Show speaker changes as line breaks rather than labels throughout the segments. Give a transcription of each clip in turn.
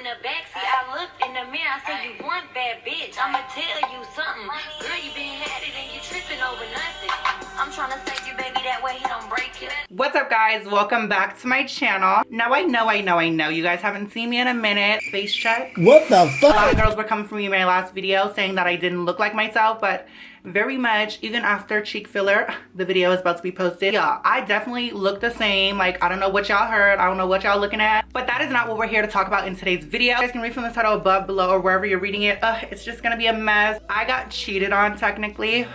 the backseat, I looked in the mirror, I said, you one bad bitch. I'ma tell you something. Girl, you been had it and you tripping over nothing. I'm trying to save you, baby, that way he don't break you.
What's up, guys? Welcome back to my channel. Now I know you guys haven't seen me in a minute. Face check.
What the fuck?
A lot of girls were coming for me in my last video saying that I didn't look like myself, but very much, even after cheek filler, the video is about to be posted. Yeah, I definitely look the same. Like, I don't know what y'all heard. I don't know what y'all looking at, but that is not what we're here to talk about in today's video. You guys can read from the title above, below, or wherever you're reading it. It's just gonna be a mess. I got cheated on, technically.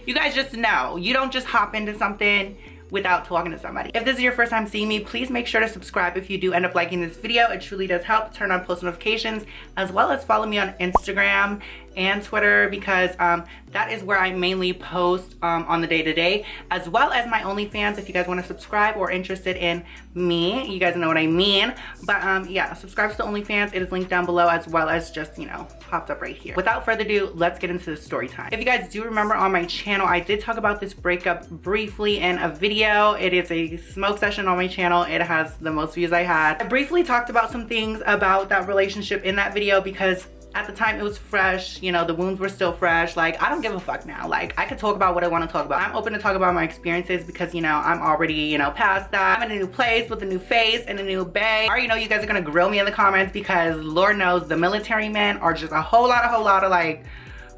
You guys just know, you don't just hop into something without talking to somebody. If this is your first time seeing me, please make sure to subscribe if you do end up liking this video. It truly does help. Turn on post notifications, as well as follow me on Instagram and Twitter, because that is where I mainly post on the day-to-day, as well as my OnlyFans if you guys want to subscribe or interested in me. You guys know what I mean. But yeah, subscribe to the OnlyFans. It is linked down below, as well as just, you know, popped up right here. Without further ado, let's get into the story time. If you guys do remember, on my channel I did talk about this breakup briefly in a video. It is a smoke session on my channel. It has the most views I had. I briefly talked about some things about that relationship in that video because at the time it was fresh, you know, the wounds were still fresh. Like, I don't give a fuck now. Like, I could talk about what I want to talk about. I'm open to talk about my experiences because, you know, I'm already, you know, past that. I'm in a new place with a new face and a new bae. I already know you guys are gonna grill me in the comments because Lord knows the military men are just a whole lot of like,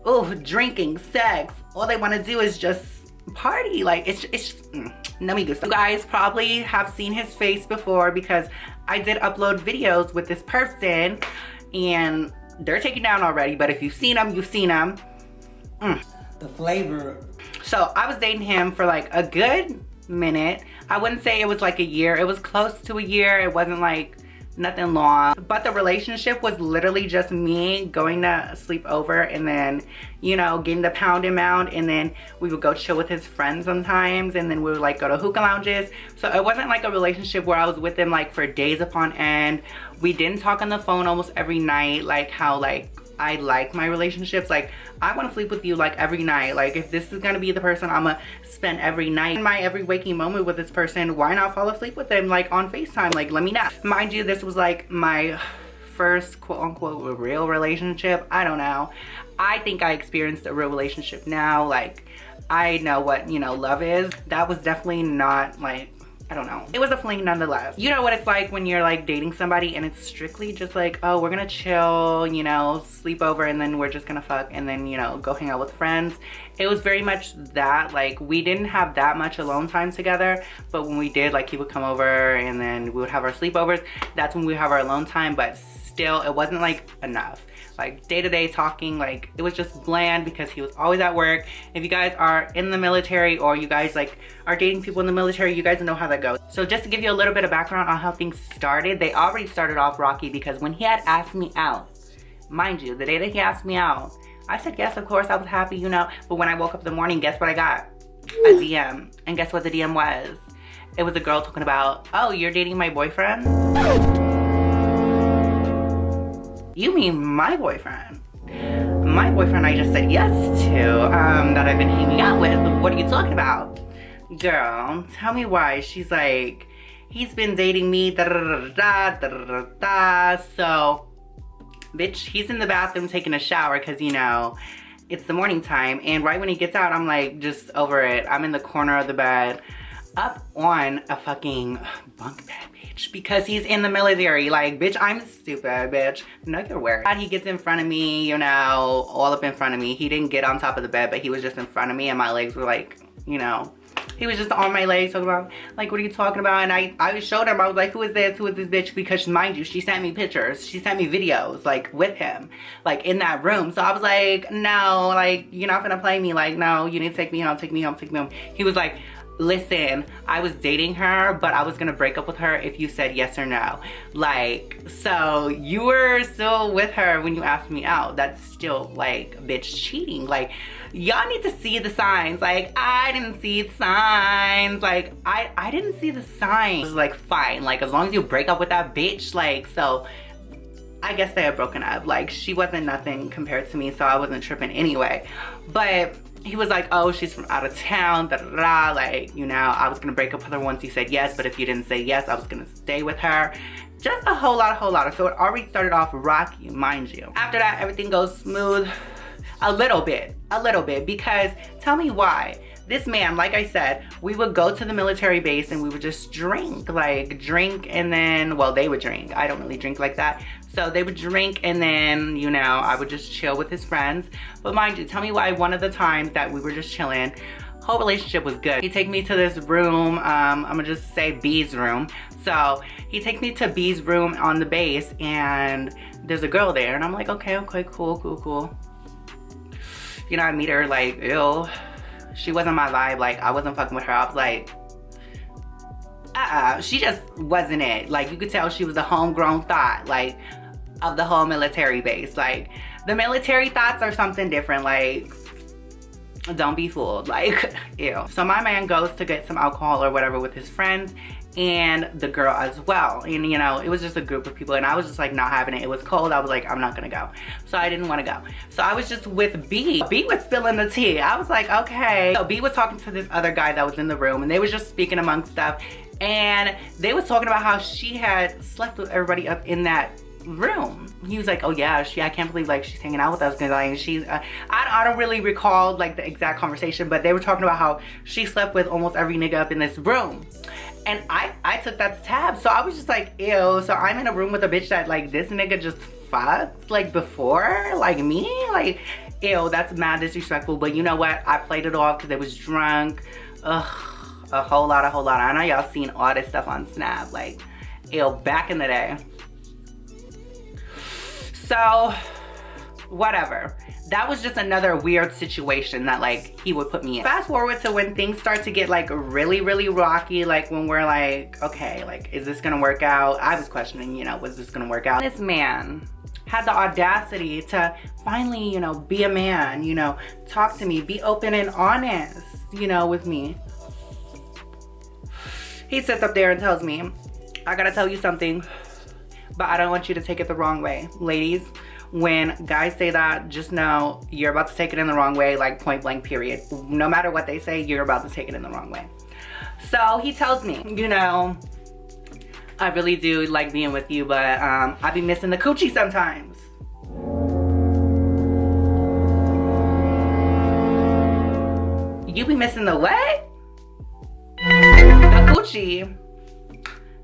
oh, drinking, sex. All they want to do is just party. Like, it's just no me gusta. You guys probably have seen his face before because I did upload videos with this person and they're taken down already, but if you've seen them, you've seen them.
The flavor.
So I was dating him for like a good minute. I wouldn't say it was like a year. It was close to a year. It wasn't like nothing long, but the relationship was literally just me going to sleep over and then, you know, getting the pound amount, and then we would go chill with his friends sometimes, and then we would like go to hookah lounges. So it wasn't like a relationship where I was with him like for days upon end. We didn't talk on the phone almost every night, like how like I like my relationships. Like, I want to sleep with you like every night. Like, if this is gonna be the person I'm gonna spend every night, in my every waking moment with this person, why not fall asleep with them like on FaceTime? Like, let me know. Mind you, this was like my first quote unquote real relationship. I don't know. I think I experienced a real relationship now. Like, I know what, you know, love is. That was definitely not like, I don't know. It was a fling nonetheless. You know what it's like when you're like dating somebody and it's strictly just like, oh, we're gonna chill, you know, sleep over, and then we're just gonna fuck, and then, you know, go hang out with friends. It was very much that. Like, we didn't have that much alone time together, but when we did, like, he would come over and then we would have our sleepovers. That's when we have our alone time, but still, it wasn't like enough. Like, day-to-day talking, like, it was just bland because he was always at work. If you guys are in the military or you guys like are dating people in the military, you guys know how that goes. So just to give you a little bit of background on how things started, they already started off rocky because when he had asked me out, mind you, the day that he asked me out, I said yes, of course. I was happy, you know, but when I woke up in the morning, guess what I got? A DM. And guess what the DM was? It was a girl talking about, oh, you're dating my boyfriend? You mean my boyfriend? My boyfriend I just said yes to, that I've been hanging out with. What are you talking about? Girl, tell me why. She's like, he's been dating me, da da da da da da da. So, bitch, he's in the bathroom taking a shower because, you know, it's the morning time. And right when he gets out, I'm like, just over it. I'm in the corner of the bed, up on a fucking bunk bed, bitch, because he's in the military. Like, bitch, I'm stupid, bitch. No, you're weird. He gets in front of me, you know, all up in front of me. He didn't get on top of the bed, but he was just in front of me, and my legs were like, you know, he was just on my legs talking about, like, what are you talking about? And I showed him, I was like, who is this bitch? Because mind you, she sent me pictures, she sent me videos, like, with him, like, in that room. So I was like, no, like, you're not gonna play me. Like, no, you need to take me home, take me home, take me home. He was like, listen, I was dating her, but I was gonna break up with her if you said yes or no. Like, so you were still with her when you asked me out. That's still, like, bitch, cheating. Like, y'all need to see the signs. Like, I didn't see the signs. Like, I didn't see the signs. It was like, fine, like, as long as you break up with that bitch, like, so I guess they had broken up. Like, she wasn't nothing compared to me, so I wasn't tripping anyway. But he was like, oh, she's from out of town, da da da. Like, you know, I was gonna break up with her once you said yes, but if you didn't say yes, I was gonna stay with her. Just a whole lot. So it already started off rocky, mind you. After that, everything goes smooth. A little bit, because tell me why. This man, like I said, we would go to the military base and we would just drink and then, well, they would drink. I don't really drink like that. So they would drink and then, you know, I would just chill with his friends. But mind you, tell me why one of the times that we were just chilling, whole relationship was good. He'd take me to this room, I'm gonna just say B's room. So he takes me to B's room on the base and there's a girl there and I'm like, okay, cool. You know, I meet her like, ew. She wasn't my vibe, like I wasn't fucking with her. I was like, she just wasn't it. Like you could tell she was a homegrown thought, like of the whole military base. Like the military thoughts are something different, like don't be fooled, like ew. So my man goes to get some alcohol or whatever with his friends and the girl as well, and you know, it was just a group of people and I was just like not having it. It was cold. I was like, I'm not gonna go. So I didn't want to go. So I was just with B. B was spilling the tea. I was like, okay. So B was talking to this other guy that was in the room and they was just speaking amongst stuff and they was talking about how she had slept with everybody up in that room. He was like, oh yeah, I can't believe like she's hanging out with us because like she's I don't really recall like the exact conversation, but they were talking about how she slept with almost every nigga up in this room. And I took that to tab. So I was just like, ew. So I'm in a room with a bitch that like this nigga just fucked like before, like me, like ew, that's mad disrespectful. But you know what, I played it off because it was drunk. Ugh, a whole lot. I know y'all seen all this stuff on Snap, like ew, back in the day. So whatever, that was just another weird situation that like he would put me in. Fast forward to when things start to get like really rocky, like when we're like, okay, like is this gonna work out? I was questioning, you know, was this gonna work out? This man had the audacity to finally, you know, be a man, you know, talk to me, be open and honest, you know, with me. He sits up there and tells me, I gotta tell you something, but I don't want you to take it the wrong way. Ladies, when guys say that, just know you're about to take it in the wrong way, like point blank period. No matter what they say, you're about to take it in the wrong way. So he tells me, you know, I really do like being with you, but I be missing the coochie sometimes. You be missing the what? The coochie.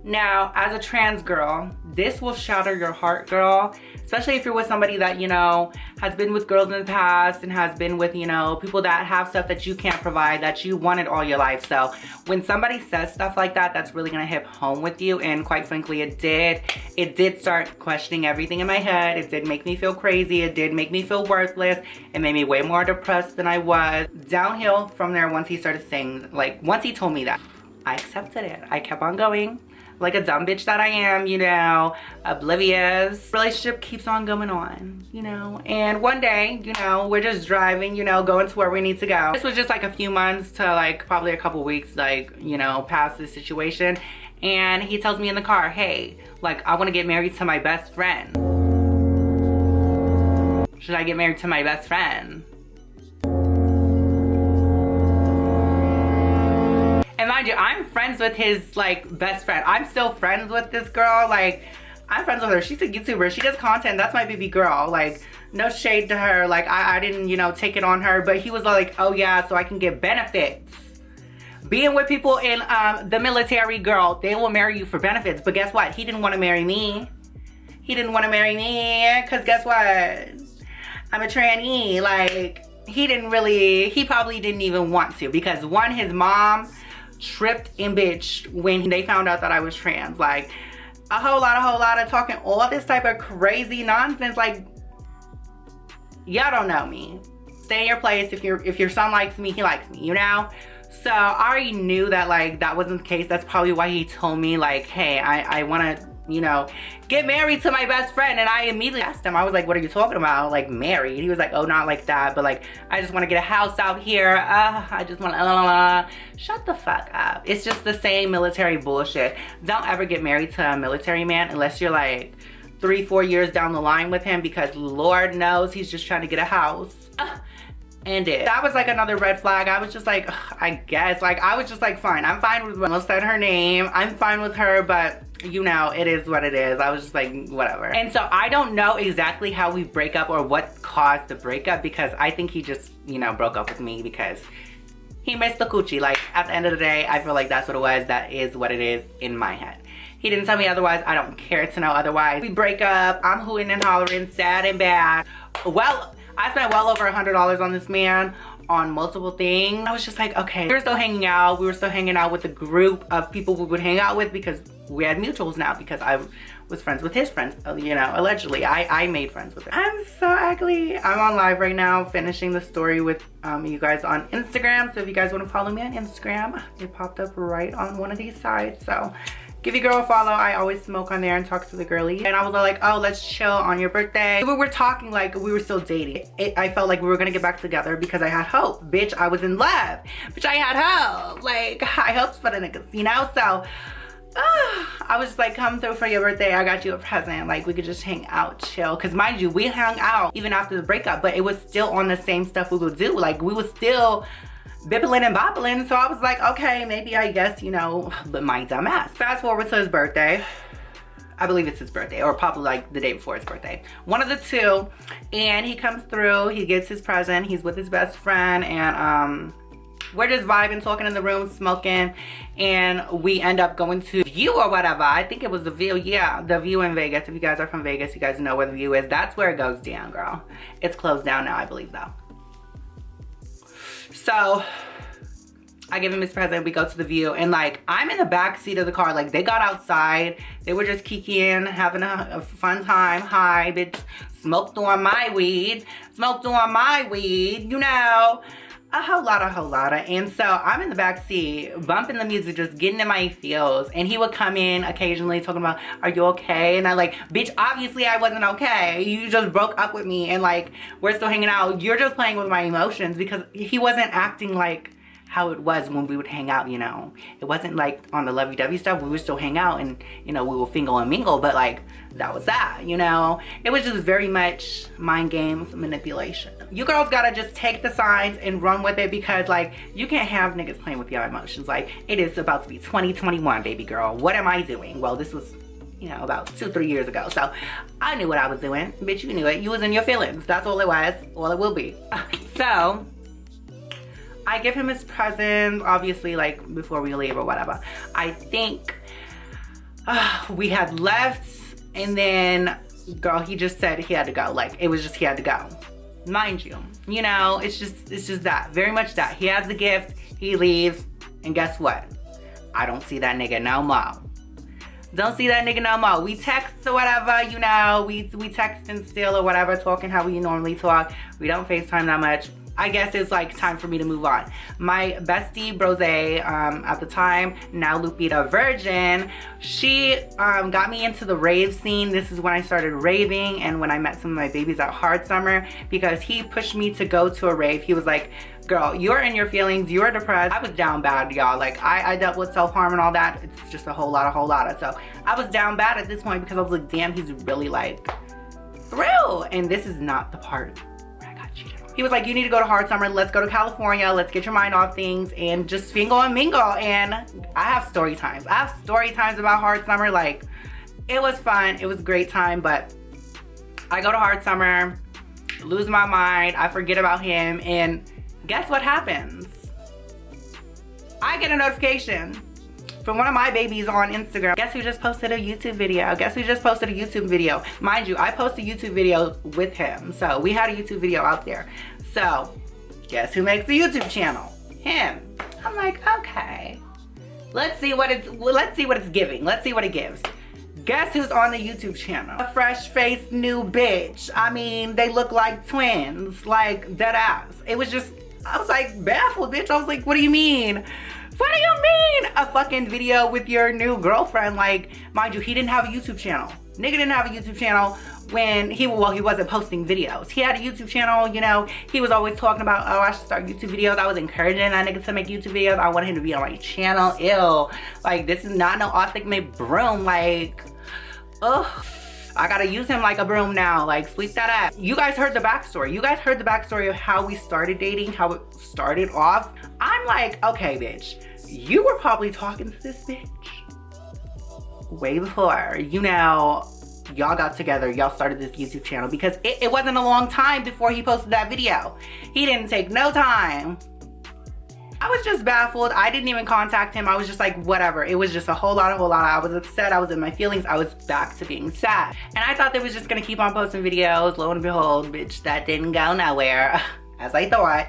Now, as a trans girl, this will shatter your heart, girl. Especially if you're with somebody that, you know, has been with girls in the past and has been with, you know, people that have stuff that you can't provide, that you wanted all your life. So when somebody says stuff like that, that's really gonna hit home with you. And quite frankly, it did. It did start questioning everything in my head. It did make me feel crazy. It did make me feel worthless. It made me way more depressed than I was. Downhill from there once he started saying, like, once he told me that, I accepted it. I kept on going. Like a dumb bitch that I am, you know, oblivious. Relationship keeps on going on, you know. And one day, you know, we're just driving, you know, going to where we need to go. This was just like a few months to like probably a couple weeks, like, you know, past this situation. And he tells me in the car, hey, like, I want to get married to my best friend. Should I get married to my best friend? And mind you, I'm friends with his like best friend. I'm still friends with this girl. Like, I'm friends with her. She's a YouTuber. She does content. That's my baby girl. Like, no shade to her. Like, I didn't, you know, take it on her. But he was like, oh yeah, so I can get benefits. Being with people in the military, girl, they will marry you for benefits. But guess what? He didn't want to marry me. He didn't want to marry me. Because guess what? I'm a tranny. Like, he probably didn't even want to. Because one, his mom tripped and bitched when they found out that I was trans. Like, a whole lot of talking all this type of crazy nonsense. Like, y'all don't know me. Stay in your place. If your son likes me, he likes me, you know? So I already knew that like that wasn't the case. That's probably why he told me like, hey, I want to, you know, get married to my best friend. And I immediately asked him, I was like, what are you talking about? Like, married? He was like, oh, not like that, but like, I just want to get a house out here. I just want to, shut the fuck up. It's just the same military bullshit. Don't ever get married to a military man unless you're like 3-4 years down the line with him, because Lord knows he's just trying to get a house. And that was like another red flag. I was just like, I guess, like, I was just like, fine, I'm fine with Melissa said her name, I'm fine with her, but you know, it is what it is. I was just like, whatever. And so I don't know exactly how we break up or what caused the breakup, because I think he just, you know, broke up with me because he missed the coochie. Like, at the end of the day, I feel like that's what it was. That is what it is in my head. He didn't tell me otherwise. I don't care to know otherwise. We break up. I'm hooting and hollering, sad and bad. Well, I spent well over $100 on this man on multiple things. I was just like, okay. We were still hanging out. We were still hanging out with a group of people we would hang out with because we had mutuals now, because I was friends with his friends, you know, allegedly. I made friends with him. I'm so ugly. I'm on live right now finishing the story with you guys on Instagram. So if you guys want to follow me on Instagram, it popped up right on one of these sides. So give your girl a follow. I always smoke on there and talk to the girlie. And I was like, oh, let's chill on your birthday. We were talking like we were still dating. I felt like we were gonna get back together because I had hope. Bitch, I was in love. Bitch, I had hope. Like, high hopes for the niggas, you know? So, I was just like, come through for your birthday. I got you a present. Like, we could just hang out, chill. Because mind you, we hung out even after the breakup, but it was still on the same stuff we would do. Like, we was still bibbling and bobbling. So I was like, okay, maybe, I guess, you know, but my dumb ass. Fast forward to his birthday. I believe it's his birthday, or probably like the day before his birthday. One of the two. And he comes through, he gets his present. He's with his best friend, and we're just vibing, talking in the room, smoking, and we end up going to View or whatever. I think it was the View, yeah, the View in Vegas. If you guys are from Vegas, you guys know where the View is. That's where it goes down, girl. It's closed down now, I believe, though. So I give him his present, we go to the View, and like, I'm in the back seat of the car. Like, they got outside, they were just kikiing, having a fun time. Hi, bitch, smoked on my weed, you know. A whole lot. And so I'm in the back seat, bumping the music, just getting in my feels. And he would come in occasionally talking about, are you okay? And I like, bitch, obviously I wasn't okay. You just broke up with me and like, we're still hanging out. You're just playing with my emotions, because he wasn't acting like how it was when we would hang out, you know. It wasn't like on the lovey-dovey stuff. We would still hang out and, you know, we would fingle and mingle, but like, that was that, you know. It was just very much mind games, manipulation. You girls gotta just take the signs and run with it, because like, you can't have niggas playing with your emotions. Like, it is about to be 2021, baby girl. What am I doing? Well, this was, you know, about 2-3 years ago. So I knew what I was doing. Bitch, you knew it. You was in your feelings. That's all it was. All it will be. So I give him his present, obviously, like, before we leave or whatever. I think we had left, and then, girl, he just said he had to go. Like, it was just, he had to go. Mind you, you know, it's just that. Very much that. He has the gift, he leaves, and guess what? I don't see that nigga no more. Don't see that nigga no more. We text or whatever, you know, we text and still or whatever, talking how we normally talk. We don't FaceTime that much. I guess it's like time for me to move on. My bestie, Brose, at the time, now Lupita Virgin, she got me into the rave scene. This is when I started raving and when I met some of my babies at Hard Summer, because he pushed me to go to a rave. He was like, girl, you're in your feelings, you're depressed. I was down bad, y'all. Like, I dealt with self-harm and all that. It's just a whole lot of. So I was down bad at this point, because I was like, damn, he's really like thrill. And this is not the part. He was like, you need to go to Hard Summer. Let's go to California. Let's get your mind off things and just fingle and mingle. And I have story times. I have story times about Hard Summer. Like, it was fun. It was a great time. But I go to Hard Summer, lose my mind. I forget about him. And guess what happens? I get a notification from one of my babies on Instagram. Guess who just posted a YouTube video? Mind you, I post a YouTube video with him. So we had a YouTube video out there. So guess who makes the YouTube channel? Him. I'm like, okay. Let's see what it's giving. Let's see what it gives. Guess who's on the YouTube channel? A fresh-faced new bitch. I mean, they look like twins, like dead ass. It was just, I was like baffled, bitch. I was like, what do you mean? What do you mean? A fucking video with your new girlfriend? Like, mind you, he didn't have a YouTube channel. Nigga didn't have a YouTube channel when he wasn't posting videos. He had a YouTube channel, you know. He was always talking about, oh, I should start YouTube videos. I was encouraging that nigga to make YouTube videos. I wanted him to be on my channel. Ew. Like, this is not no authentic made broom. Like, ugh. I gotta use him like a broom now. Like, sweep that up. You guys heard the backstory. You guys heard the backstory of how we started dating, how it started off. I'm like, okay, bitch, you were probably talking to this bitch way before, you know, y'all got together, y'all started this YouTube channel, because it wasn't a long time before he posted that video. He didn't take no time. I was just baffled. I didn't even contact him. I was just like, whatever. It was just a whole lot. I was upset. I was in my feelings. I was back to being sad. And I thought they was just gonna keep on posting videos. Lo and behold, bitch, that didn't go nowhere, as I thought.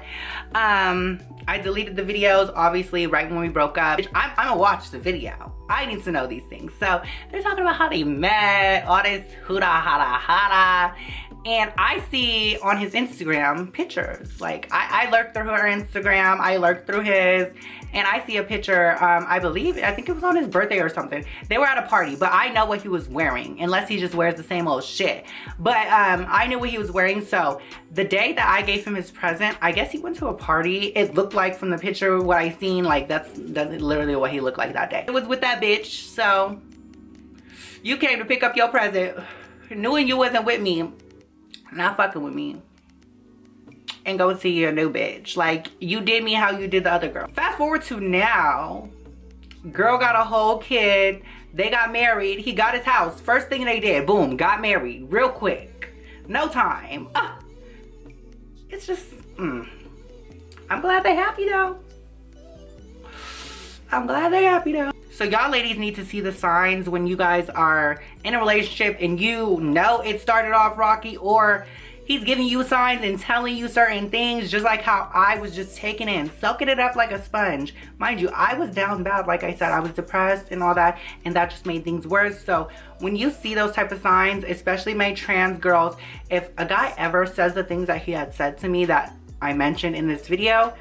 I deleted the videos, obviously, right when we broke up. I'm gonna watch the video. I need to know these things. So they're talking about how they met, all this huda hada hada. And I see on his Instagram pictures. Like, I lurked through her Instagram, I lurked through his, and I see a picture, I think it was on his birthday or something. They were at a party, but I know what he was wearing, unless he just wears the same old shit. But I knew what he was wearing, so the day that I gave him his present, I guess he went to a party. It looked like from the picture, what I seen, like that's literally what he looked like that day. It was with that bitch, so you came to pick up your present, knowing you wasn't with me, not fucking with me, and go see your new bitch. Like, you did me how you did the other girl. Fast forward to now, girl got a whole kid, they got married, he got his house. First thing they did, boom, got married real quick, no time. It's just, I'm glad they happy though. I'm glad they happy though. So y'all ladies need to see the signs when you guys are in a relationship and you know it started off rocky, or he's giving you signs and telling you certain things, just like how I was just taking in, soaking it up like a sponge. Mind you, I was down bad, like I said, I was depressed and all that, and that just made things worse. So when you see those type of signs, especially my trans girls, if a guy ever says the things that he had said to me that I mentioned in this video,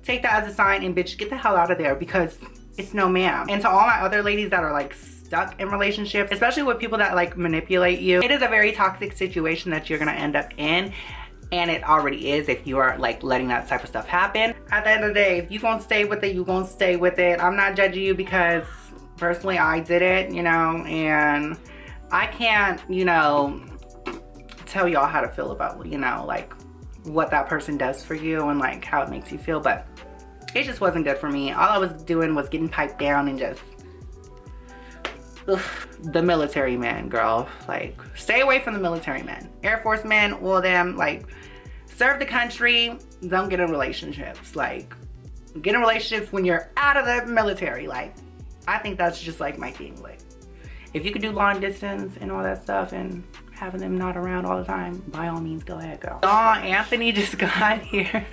take that as a sign and bitch, get the hell out of there, because it's no ma'am. And to all my other ladies that are like stuck in relationships, especially with people that like manipulate you, it is a very toxic situation that you're gonna end up in, and it already is if you are like letting that type of stuff happen. At the end of the day, if you gonna stay with it, you gonna stay with it. I'm not judging you, because personally I did it, you know, and I can't, you know, tell y'all how to feel about, you know, like what that person does for you and like how it makes you feel, but it just wasn't good for me. All I was doing was getting piped down and just, the military men, girl. Like, stay away from the military men. Air Force men, all them, like, serve the country, don't get in relationships. Like, get in relationships when you're out of the military. Like, I think that's just like my thing. Like, if you could do long distance and all that stuff and having them not around all the time, by all means, go ahead, girl. Oh, Anthony just got here.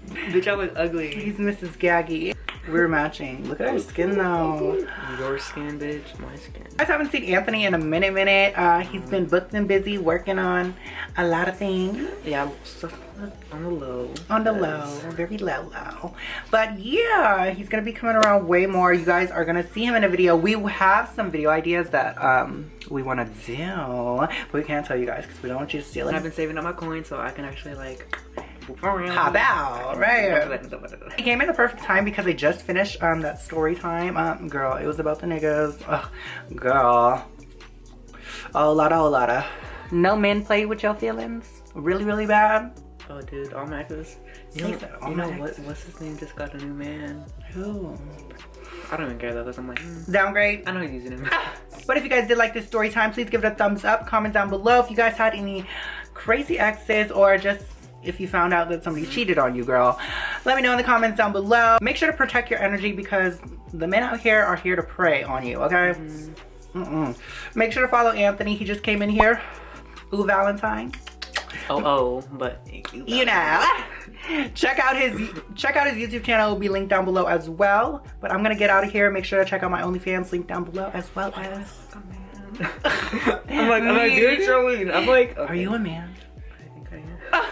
Bitch, I was ugly.
He's Mrs. Gaggy. We're matching. Look at her skin though.
Your skin, bitch, my skin.
You guys haven't seen Anthony in a minute. He's been booked and busy working on a lot of things.
Yeah, on the low.
On the low, very low. But yeah, he's gonna be coming around way more. You guys are gonna see him in a video. We have some video ideas that we wanna do, but we can't tell you guys because we don't want you to steal it.
I've been saving up my coins so I can actually like
pop out, right? It came in the perfect time because I just finished that story time. Girl, it was about the niggas. Ugh, girl, a whole lot of. No men play with your feelings really, really bad.
Oh, dude, all my exes. You know what's his name just got a new man?
Who?
I don't even care though, because I'm like,
downgrade.
I know he's using him.
But if you guys did like this story time, please give it a thumbs up. Comment down below if you guys had any crazy exes, or just if you found out that somebody cheated on you, girl. Let me know in the comments down below. Make sure to protect your energy, because the men out here are here to prey on you, okay? Make sure to follow Anthony. He just came in here. Ooh, Valentine.
But
you know, check out his YouTube channel. It will be linked down below as well. But I'm gonna get out of here. Make sure to check out my OnlyFans, link down below, as well as
I'm like, good, Charlene. I'm like, okay.
Are you a man?
I think I am.